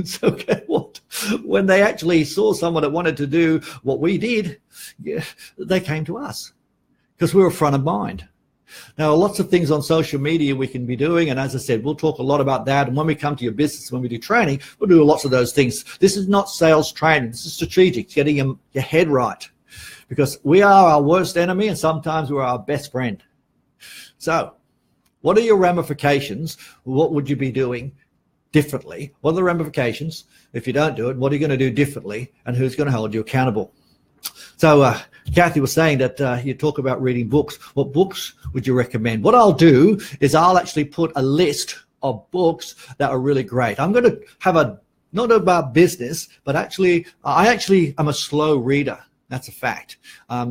So guess what? When they actually saw someone that wanted to do what we did, yeah, they came to us because we were front of mind. Now, lots of things on social media we can be doing. And as I said, we'll talk a lot about that. And when we come to your business, when we do training, we'll do lots of those things. This is not sales training. This is strategic, getting your head right. Because we are our worst enemy and sometimes we're our best friend. So what are your ramifications? What would you be doing differently? What are the ramifications? If you don't do it, what are you going to do differently? And who's going to hold you accountable? So Kathy was saying that you talk about reading books. What books would you recommend? What I'll do is I'll actually put a list of books that are really great. I'm going to have not about business, but I actually am a slow reader. That's a fact.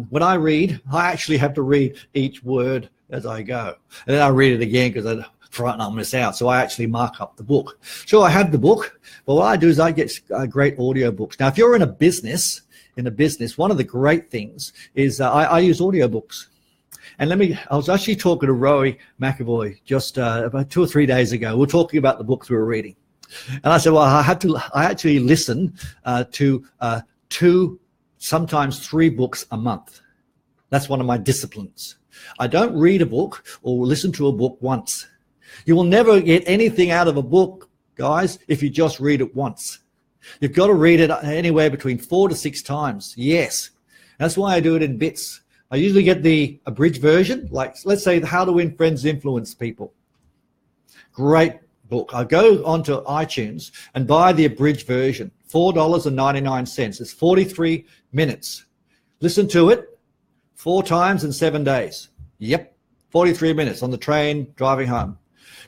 When I read, I actually have to read each word as I go. And then I read it again because I'm frightened I'll miss out. So I actually mark up the book. Sure, I have the book, but what I do is I get great audio books. Now, if you're in a business, one of the great things is I use audiobooks. And I was actually talking to Rowie McAvoy just about 2 or 3 days ago. We're talking about the books we were reading. And I said, well, I actually listen to 2, sometimes 3 books a month. That's one of my disciplines. I don't read a book or listen to a book once. You will never get anything out of a book, guys, if you just read it once. You've got to read it anywhere between 4 to 6 times. Yes. That's why I do it in bits. I usually get the abridged version, like let's say How to Win Friends, Influence People. Great book. I go onto iTunes and buy the abridged version, $4.99. It's 43 minutes. Listen to it 4 times in 7 days. Yep, 43 minutes on the train driving home.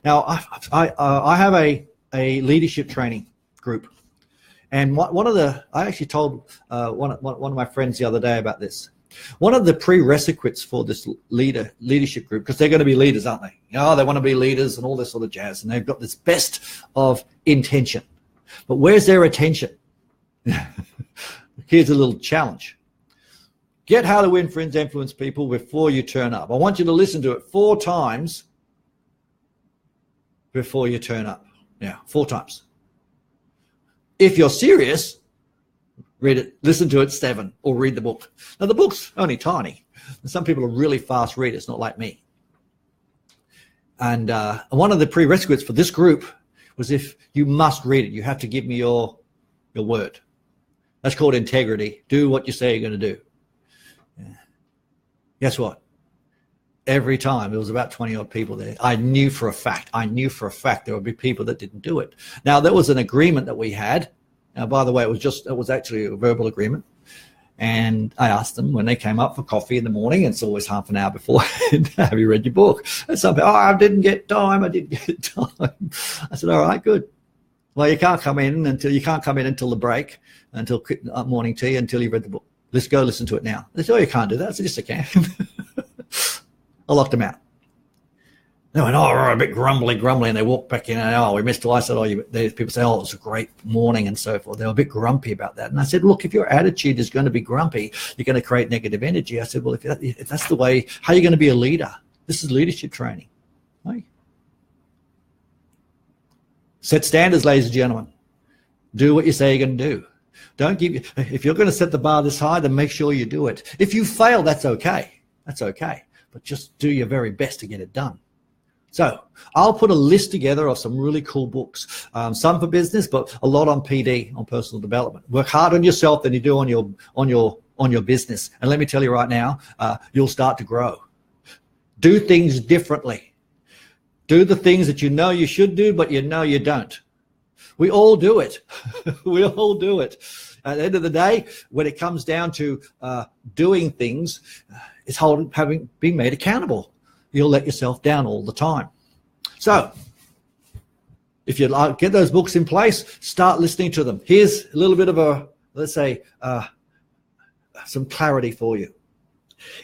Now, I have a leadership training group. And I actually told one of my friends the other day about this. One of the prerequisites for this leadership group, because they're going to be leaders, aren't they? They want to be leaders and all this sort of jazz. And they've got this best of intention. But where's their attention? Here's a little challenge. Get How to Win Friends, Influence People before you turn up. I want you to listen to it 4 times before you turn up. Yeah, 4 times. If you're serious, read it, listen to it 7, or read the book. Now, the book's only tiny. Some people are really fast readers, not like me. And one of the prerequisites for this group was if you must read it, you have to give me your word. That's called integrity. Do what you say you're going to do. Yeah. Guess what? Every time, there was about 20-odd people there. I knew for a fact there would be people that didn't do it. Now, there was an agreement that we had. Now, by the way, it was actually a verbal agreement. And I asked them when they came up for coffee in the morning, it's always half an hour before, have you read your book? And some people, I didn't get time. I said, all right, good. Well, you can't come in until the break, until morning tea, until you've read the book. Let's go listen to it now. They said, oh, you can't do that. I said, yes, I can. I locked them out. They went, oh, we're a bit grumbly, and they walked back in and, oh, we missed twice. I said, oh, people say, oh, it was a great morning and so forth. They were a bit grumpy about that. And I said, look, if your attitude is going to be grumpy, you're going to create negative energy. I said, well, if that's the way, how are you going to be a leader? This is leadership training. Right? Set standards, ladies and gentlemen. Do what you say you're going to do. If you're going to set the bar this high, then make sure you do it. If you fail, that's okay. That's okay. But just do your very best to get it done. So I'll put a list together of some really cool books, some for business, but a lot on PD, on personal development. Work hard on yourself than you do on your business. And let me tell you right now, you'll start to grow. Do things differently. Do the things that you know you should do, but you know you don't. We all do it. We all do it. At the end of the day, when it comes down to doing things, it's having being made accountable. You'll let yourself down all the time. So if you get those books in place, start listening to them. Here's a little bit of let's say, some clarity for you.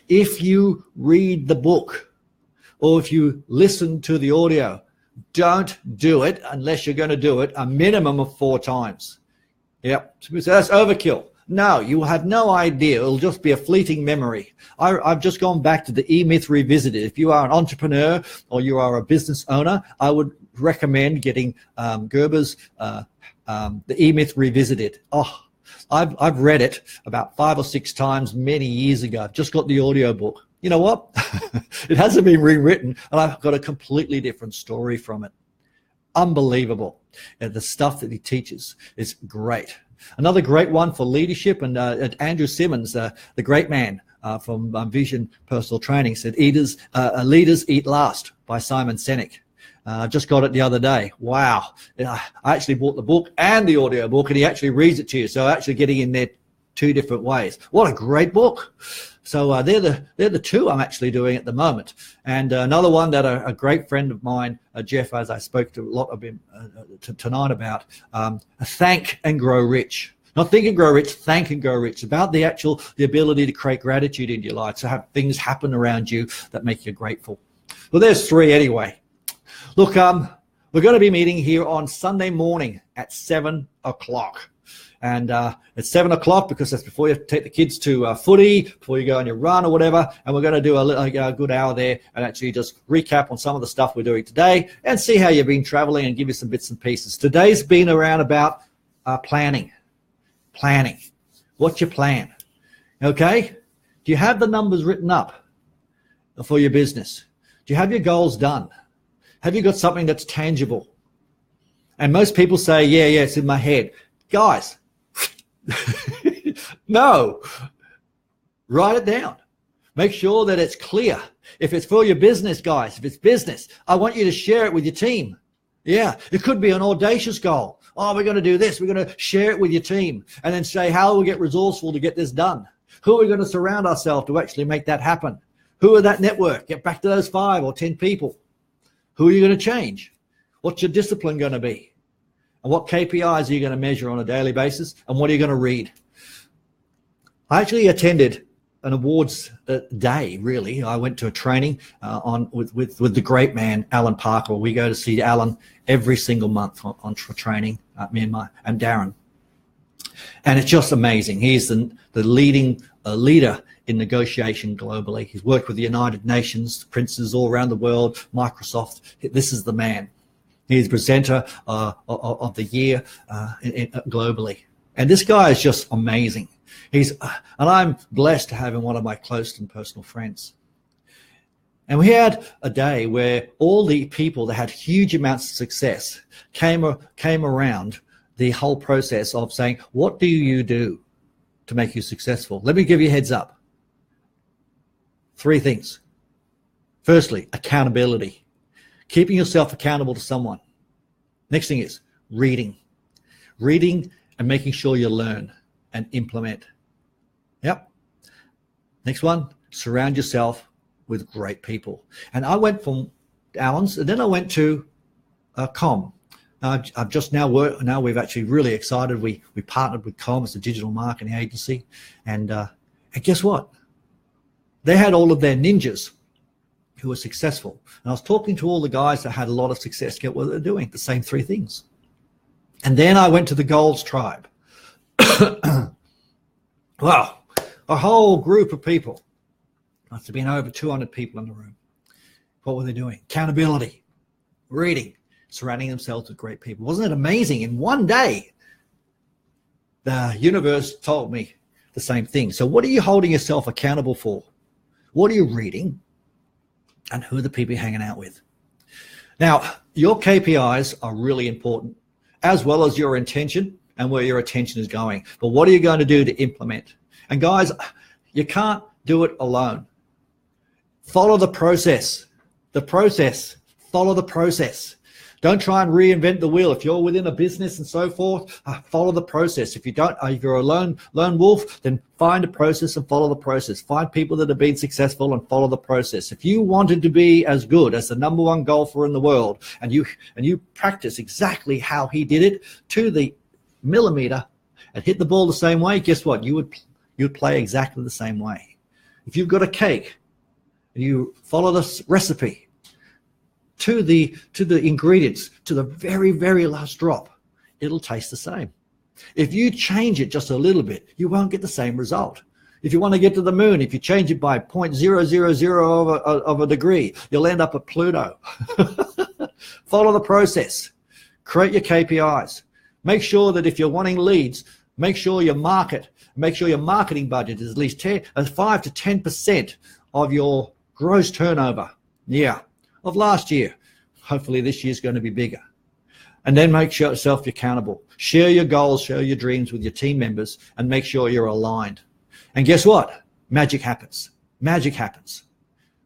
If you read the book or if you listen to the audio, don't do it unless you're going to do it a minimum of 4 times. Yep, so that's overkill. No, you will have no idea. It'll just be a fleeting memory. I've just gone back to the E-Myth Revisited. If you are an entrepreneur or you are a business owner, I would recommend getting Gerber's the E-Myth Revisited. Oh, I've read it about 5 or 6 times many years ago. I've just got the audio book. You know what? It hasn't been rewritten, and I've got a completely different story from it. Unbelievable. The stuff that he teaches is great. Another great one for leadership, and Andrew Simmons, the great man from Vision Personal Training, said, Leaders Eat Last by Simon Sinek. Just got it the other day. Wow. I actually bought the book and the audio book, and he actually reads it to you. So actually getting in there 2 different ways. What a great book. So they're the 2 I'm actually doing at the moment. And another one that a great friend of mine, Jeff, as I spoke to a lot of him tonight about, Thank and Grow Rich. Not Think and Grow Rich, Thank and Grow Rich. About the ability to create gratitude in your life, to have things happen around you that make you grateful. Well, there's 3 anyway. Look, we're going to be meeting here on Sunday morning at 7 o'clock. And it's 7 o'clock because that's before you take the kids to footy, before you go on your run or whatever. And we're going to do a good hour there and actually just recap on some of the stuff we're doing today and see how you've been traveling and give you some bits and pieces. Today's been around about planning. Planning. What's your plan? Okay? Do you have the numbers written up for your business? Do you have your goals done? Have you got something that's tangible? And most people say, yeah, it's in my head. Guys, no, write it down. Make sure that it's clear. If it's for your business, guys, if it's business, I want you to share it with your team. Yeah, it could be an audacious goal. Oh, we're going to do this. We're going to share it with your team and then say, how will we get resourceful to get this done? Who are we going to surround ourselves to actually make that happen? Who are that network? Get back to those 5 or 10 people. Who are you going to change? What's your discipline going to be? And what KPIs are you going to measure on a daily basis? And what are you going to read? I actually attended an awards day, really. I went to a training with the great man, Alan Parker. We go to see Alan every single month on training, me and Darren. And it's just amazing. He's the leading leader in negotiation globally. He's worked with the United Nations, princes all around the world, Microsoft. This is the man. He's presenter of the year globally. And this guy is just amazing. And I'm blessed to have him one of my close and personal friends. And we had a day where all the people that had huge amounts of success came around the whole process of saying, what do you do to make you successful? Let me give you a heads up. 3 things. Firstly, accountability. Keeping yourself accountable to someone. Next thing is reading. Reading and making sure you learn and implement. Yep. Next one, surround yourself with great people. And I went from Alan's, and then I went to COM, I've just now we've actually really excited. We partnered with Comms, the digital marketing agency, and guess what? They had all of their ninjas who were successful. And I was talking to all the guys that had a lot of success. Get what they're doing? The same three things. And then I went to the Goals Tribe. Wow, a whole group of people. Must have been over 200 people in the room. What were they doing? Accountability, reading, surrounding themselves with great people. Wasn't it amazing? In one day, the universe told me the same thing. So what are you holding yourself accountable for? What are you reading? And who are the people you're hanging out with? Now, your KPIs are really important, as well as your intention and where your attention is going. But what are you going to do to implement? And guys, you can't do it alone. Follow the process. Follow the process. Don't try and reinvent the wheel. If you're within a business and so forth, follow the process. If you don't, if you're a lone wolf, then find a process and follow the process. Find people that have been successful and follow the process. If you wanted to be as good as the #1 golfer in the world, and you practice exactly how he did it to the millimeter and hit the ball the same way, guess what? You'd play exactly the same way. If you've got a cake and you follow this recipe to the ingredients, to the very, very last drop, it'll taste the same. If you change it just a little bit, you won't get the same result. If you want to get to the moon, if you change it by 0.000 of a degree, you'll end up at Pluto. Follow the process. Create your KPIs. Make sure that if you're wanting leads, make sure your marketing budget is at least 5 to 10% of your gross turnover. Yeah. Of last year. Hopefully this year's going to be bigger. And then make yourself accountable. Share your goals, share your dreams with your team members, and make sure you're aligned. And guess what? Magic happens. Magic happens.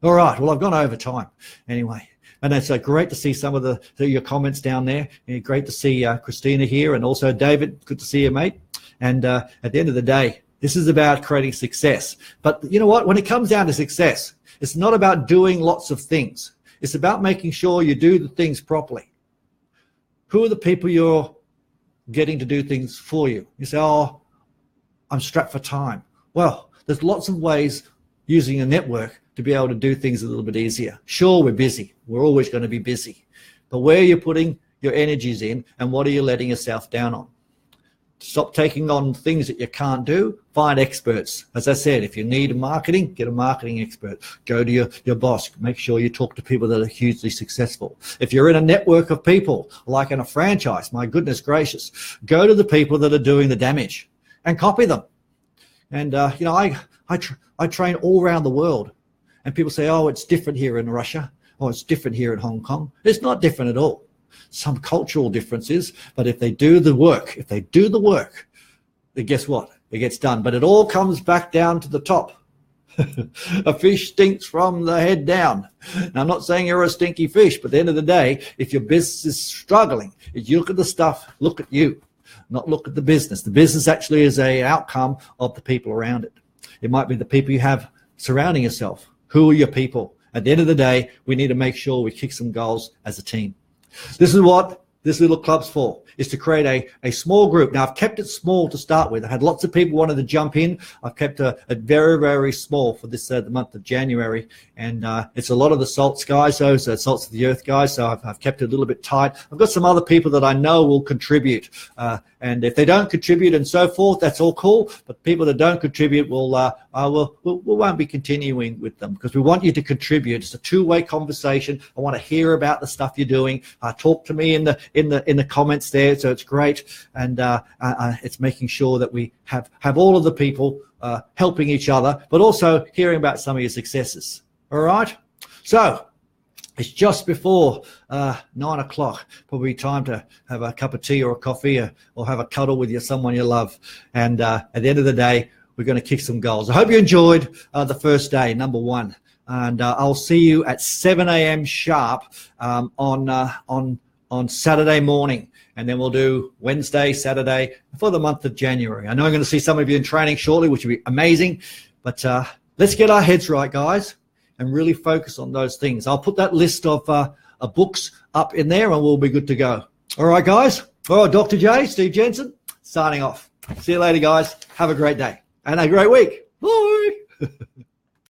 All right. Well, I've gone over time anyway. And it's great to see some of your comments down there. And great to see Christina here, and also David. Good to see you, mate. And at the end of the day, this is about creating success. But you know what? When it comes down to success, it's not about doing lots of things. It's about making sure you do the things properly. Who are the people you're getting to do things for you? You say, oh, I'm strapped for time. Well, there's lots of ways using a network to be able to do things a little bit easier. Sure, we're busy. We're always going to be busy. But where are you putting your energies in, and what are you letting yourself down on? Stop taking on things that you can't do. Find experts. As I said, if you need marketing, get a marketing expert. Go to your boss. Make sure you talk to people that are hugely successful. If you're in a network of people, like in a franchise, my goodness gracious, go to the people that are doing the damage and copy them. And, I train all around the world. And people say, oh, it's different here in Russia. Oh, it's different here in Hong Kong. It's not different at all. Some cultural differences, but if they do the work, then guess what? It gets done. But it all comes back down to the top. A fish stinks from the head down. Now, I'm not saying you're a stinky fish, but at the end of the day, if your business is struggling, if you look at the stuff, look at you, not look at the business. The business actually is an outcome of the people around it. It might be the people you have surrounding yourself. Who are your people? At the end of the day, we need to make sure we kick some goals as a team. This is what this little club's for, is to create a small group. Now, I've kept it small to start with. I had lots of people wanted to jump in. I've kept it very, very small for this the month of January. And it's a lot of the salts guys, so salts of the earth guys. So I've kept it a little bit tight. I've got some other people that I know will contribute. And if they don't contribute and so forth, that's all cool. But people that don't contribute, we won't be continuing with them, because we want you to contribute. It's a two-way conversation. I want to hear about the stuff you're doing. Talk to me in the comments there. So it's great, and it's making sure that we have all of the people helping each other, but also hearing about some of your successes. All right. So it's just before 9 o'clock, probably time to have a cup of tea or a coffee, or have a cuddle with someone you love. And at the end of the day, we're going to kick some goals. I hope you enjoyed the first day, number 1. And I'll see you at 7 a.m. sharp on Saturday morning. And then we'll do Wednesday, Saturday for the month of January. I know I'm going to see some of you in training shortly, which will be amazing. But let's get our heads right, guys, and really focus on those things. I'll put that list of books up in there, and we'll be good to go. All right, guys. All right, Dr. J, Steve Jensen, signing off. See you later, guys. Have a great day and a great week. Bye.